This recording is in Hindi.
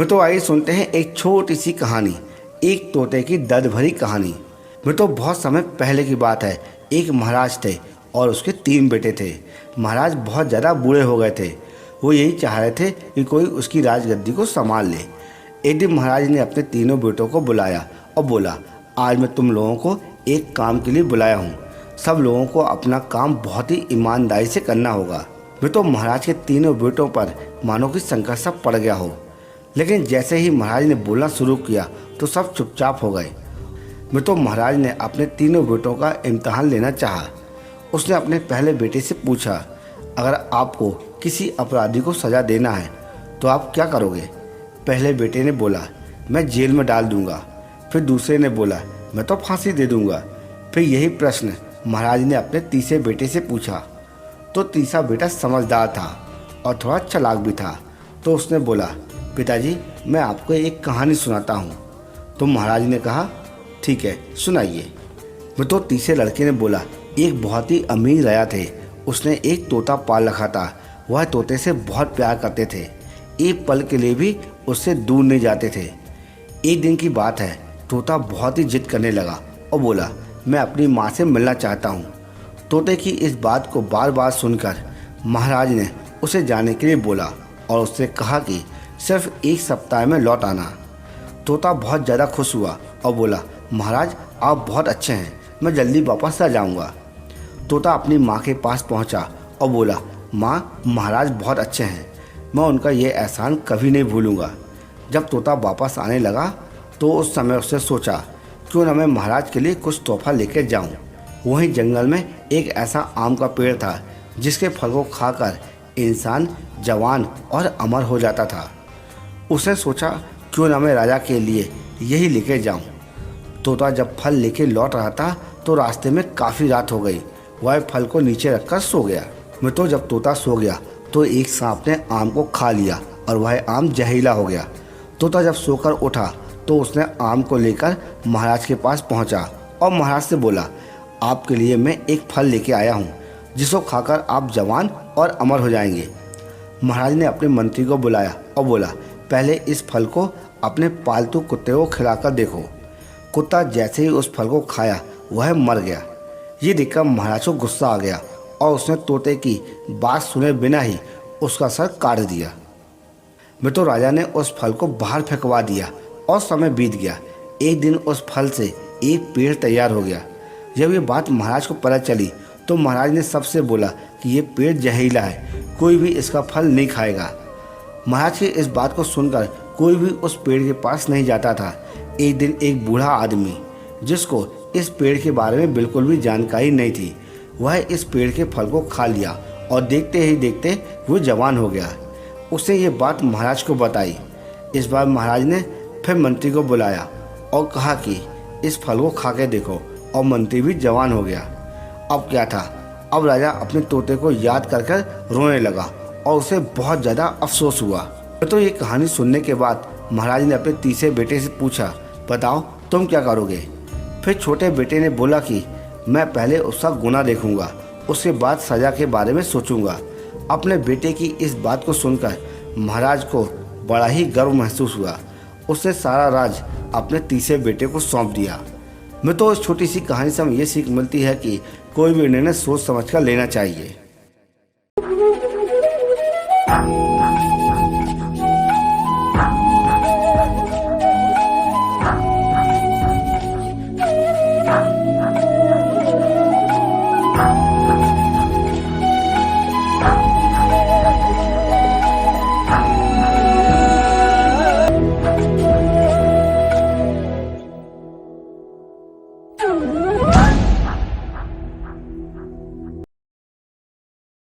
तो आइए सुनते हैं एक छोटी सी कहानी, एक तोते की दर्द भरी कहानी। तो बहुत समय पहले की बात है। एक महाराज थे और उसके 3 बेटे थे। महाराज बहुत ज़्यादा बूढ़े हो गए थे। वो यही चाह रहे थे कि कोई उसकी राजगद्दी को संभाल ले। एक दिन महाराज ने अपने तीनों बेटों को बुलाया और बोला, आज मैं तुम लोगों को एक काम के लिए बुलाया हूँ। सब लोगों को अपना काम बहुत ही ईमानदारी से करना होगा। तो महाराज के तीनों बेटों पर मानो कि संकट सा पड़ गया हो। लेकिन जैसे ही महाराज ने बोलना शुरू किया तो सब चुपचाप हो गए। तो महाराज ने अपने तीनों बेटों का इम्तिहान लेना चाहा। उसने अपने पहले बेटे से पूछा, अगर आपको किसी अपराधी को सज़ा देना है तो आप क्या करोगे? पहले बेटे ने बोला, मैं जेल में डाल दूंगा। फिर दूसरे ने बोला, मैं तो फांसी दे दूंगा। फिर यही प्रश्न महाराज ने अपने तीसरे बेटे से पूछा। तो तीसरा बेटा समझदार था और थोड़ा चालाक भी था। तो उसने बोला, पिताजी मैं आपको एक कहानी सुनाता हूँ। तो महाराज ने कहा, ठीक है सुनाइए। तो तीसरे लड़के ने बोला, एक बहुत ही अमीर राजा थे। उसने एक तोता पाल रखा था। वह तोते से बहुत प्यार करते थे, एक पल के लिए भी उससे दूर नहीं जाते थे। एक दिन की बात है, तोता बहुत ही जिद करने लगा और बोला, मैं अपनी माँ से मिलना चाहता हूँ। तोते की इस बात को बार बार सुनकर महाराज ने उसे जाने के लिए बोला और उससे कहा कि सिर्फ 1 सप्ताह में लौट आना। तोता बहुत ज़्यादा खुश हुआ और बोला, महाराज आप बहुत अच्छे हैं, मैं जल्दी वापस आ जाऊंगा। तोता अपनी माँ के पास पहुँचा और बोला, माँ महाराज बहुत अच्छे हैं, मैं उनका ये एहसान कभी नहीं भूलूंगा। जब तोता वापस आने लगा तो उस समय उसने सोचा, क्यों ना मैं महाराज के लिए कुछ तोहफा लेकर जाऊं। वहीं जंगल में एक ऐसा आम का पेड़ था जिसके फल को खाकर इंसान जवान और अमर हो जाता था। उसने सोचा, क्यों ना मैं राजा के लिए यही लेकर जाऊं। तोता जब फल लेकर लौट रहा था तो रास्ते में काफ़ी रात हो गई। वह फल को नीचे रखकर सो गया। तो जब तोता सो गया तो एक सांप ने आम को खा लिया और वह आम जहरीला हो गया। तोता जब सोकर उठा तो उसने आम को लेकर महाराज के पास पहुंचा और महाराज से बोला, आपके लिए मैं एक फल लेके आया हूं, जिसको खाकर आप जवान और अमर हो जाएंगे। महाराज ने अपने मंत्री को बुलाया और बोला, पहले इस फल को अपने पालतू कुत्ते को खिलाकर देखो। कुत्ता जैसे ही उस फल को खाया वह मर गया। ये देखकर महाराज को गुस्सा आ गया और उसने तोते की बात सुने बिना ही उसका सर काट दिया। तो राजा ने उस फल को बाहर फेंकवा दिया और समय बीत गया। एक दिन उस फल से एक पेड़ तैयार हो गया। जब ये बात महाराज को पता चली तो महाराज ने सबसे बोला कि ये पेड़ जहरीला है, कोई भी इसका फल नहीं खाएगा। महाराज की इस बात को सुनकर कोई भी उस पेड़ के पास नहीं जाता था। एक दिन एक बूढ़ा आदमी, जिसको इस पेड़ के बारे में बिल्कुल भी जानकारी नहीं थी, वह इस पेड़ के फल को खा लिया और देखते ही देखते वो जवान हो गया। उसने ये बात महाराज को बताई। इस बार महाराज ने फिर मंत्री को बुलाया और कहा कि इस फल को खा के देखो, और मंत्री भी जवान हो गया। अब क्या था, अब राजा अपने तोते को याद कर कर रोने लगा और उसे बहुत ज़्यादा अफसोस हुआ। तो ये कहानी सुनने के बाद महाराज ने अपने तीसरे बेटे से पूछा, बताओ तुम क्या करोगे? फिर छोटे बेटे ने बोला कि मैं पहले उसका गुनाह देखूंगा, उसके बाद सज़ा के बारे में सोचूंगा। अपने बेटे की इस बात को सुनकर महाराज को बड़ा ही गर्व महसूस हुआ। उसने सारा राज अपने तीसरे बेटे को सौंप दिया। तो इस छोटी सी कहानी से हमें ये सीख मिलती है कि कोई भी निर्णय सोच समझ कर लेना चाहिए।